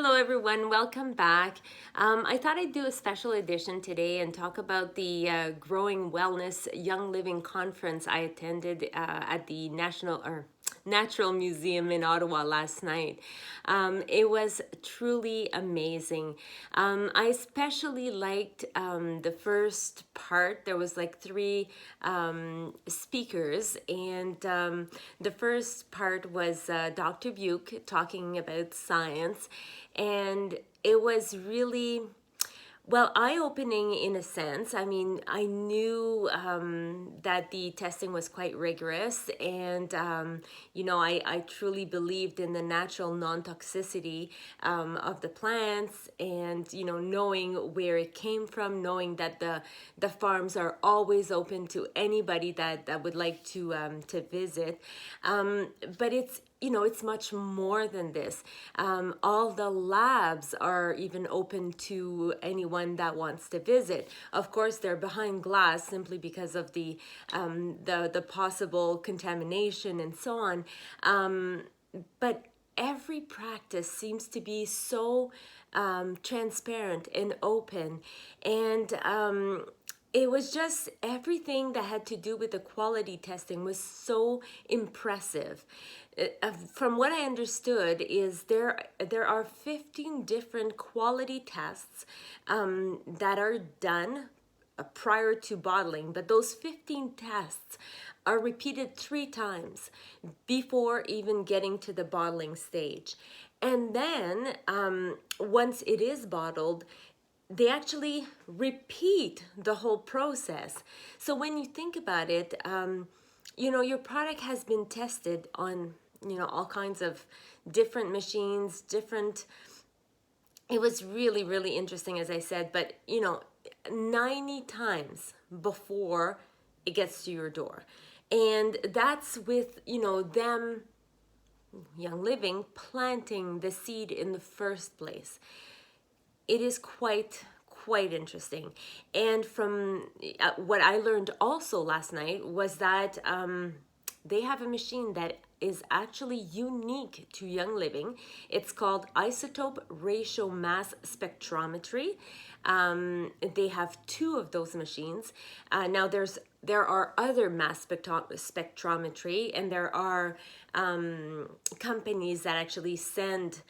Hello everyone, welcome back. I thought I'd do a special edition today and talk about the Growing Wellness Young Living Conference I attended at the Natural Museum in Ottawa last night. It was truly amazing. I especially liked the first part. There was like three speakers, and the first part was Dr. Buke talking about science, and it was really eye-opening in a sense. I mean, I knew that the testing was quite rigorous, and I truly believed in the natural non-toxicity of the plants, and knowing where it came from, knowing that the farms are always open to anybody that would like to visit. But it's much more than this. All the labs are even open to anyone that wants to visit. Of course, they're behind glass simply because of the possible contamination and so on. But every practice seems to be so transparent and open, and it was just everything that had to do with the quality testing was so impressive. From what I understood is there are 15 different quality tests that are done prior to bottling, but those 15 tests are repeated 3 times before even getting to the bottling stage. And then once it is bottled, they actually repeat the whole process. So when you think about it, your product has been tested on, all kinds of different machines, it was really, really interesting, as I said, but 90 times before it gets to your door. And that's with, them, Young Living, planting the seed in the first place. It is quite interesting. And from what I learned also last night was that they have a machine that is actually unique to Young Living. It's called isotope ratio mass spectrometry. They have 2 of those machines. Now there are other mass spectrometry, and there are companies that actually send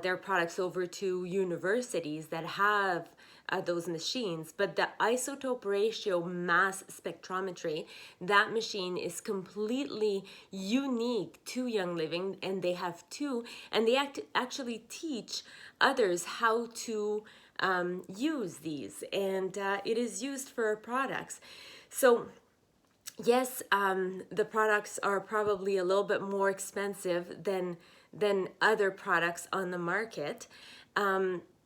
their products over to universities that have those machines. But the isotope ratio mass spectrometry, that machine is completely unique to Young Living, and they have 2, and they actually teach others how to use these, and it is used for products. So yes, the products are probably a little bit more expensive than other products on the market.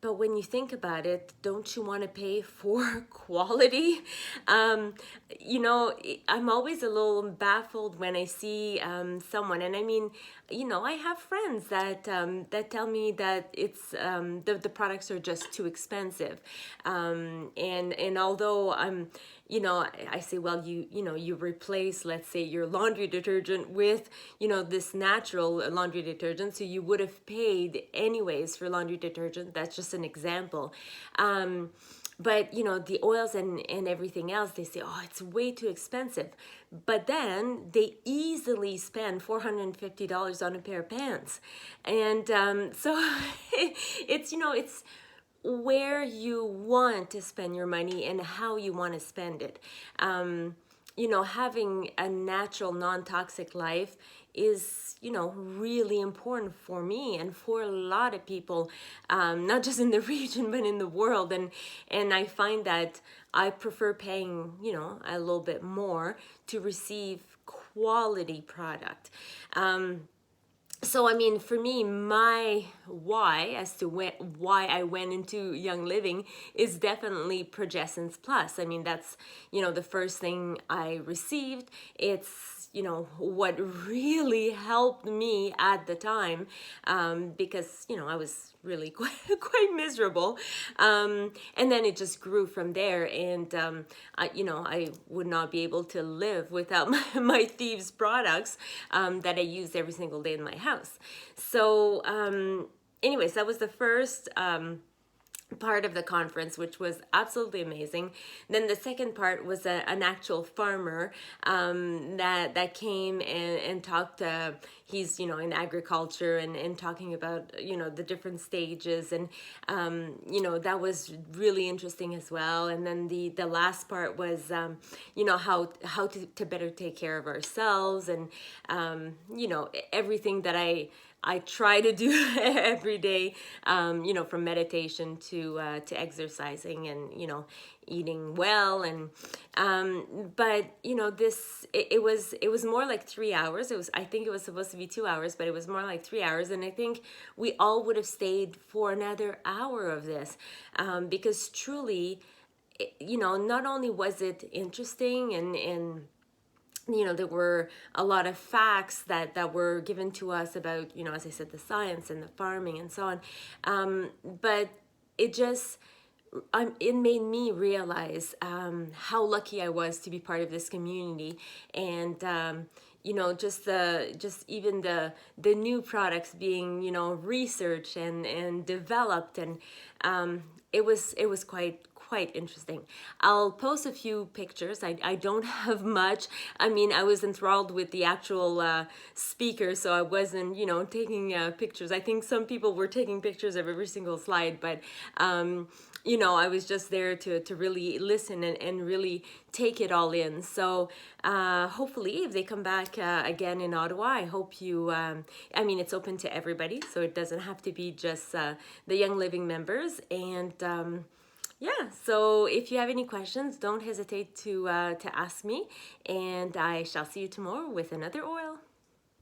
But when you think about it, don't you want to pay for quality? I'm always a little baffled when I see someone, and I mean, I have friends that tell me that it's the products are just too expensive, and although I say, well, you replace, let's say, your laundry detergent with, this natural laundry detergent, so you would have paid anyways for laundry detergent. That's just an example. But, the oils and everything else, they say, oh, it's way too expensive. But then they easily spend $450 on a pair of pants. And so it's where you want to spend your money and how you want to spend it. Having a natural, non-toxic life is, really important for me and for a lot of people, not just in the region, but in the world. And I find that I prefer paying, a little bit more to receive quality product. So, I mean, for me, my why as to why I went into Young Living is definitely Progescence Plus. I mean, that's, the first thing I received. It's, what really helped me at the time, because, I was really quite miserable. And then it just grew from there. And, I would not be able to live without my Thieves products that I use every single day in my house. So, anyways, that was the first part of the conference, which was absolutely amazing. Then the second part was an actual farmer that came and talked. He's in agriculture and talking about the different stages, and that was really interesting as well. And then the last part was how to better take care of ourselves, and everything that I try to do every day, from meditation to exercising and eating well, and but it was more like 3 hours. I think it was supposed to be 2 hours, but it was more like 3 hours, and I think we all would have stayed for another hour of this, because truly, not only was it interesting and there were a lot of facts that were given to us about, as I said, the science and the farming and so on. But it just, it made me realize how lucky I was to be part of this community, and just even the new products being researched and developed, and it was quite interesting. I'll post a few pictures. I don't have much. I mean, I was enthralled with the actual speaker, so I wasn't taking pictures. I think some people were taking pictures of every single slide, but I was just there to really listen and really take it all in. So hopefully, if they come back again in Ottawa, I hope you, it's open to everybody, so it doesn't have to be just the Young Living members. And yeah, so if you have any questions, don't hesitate to ask me, and I shall see you tomorrow with another oil.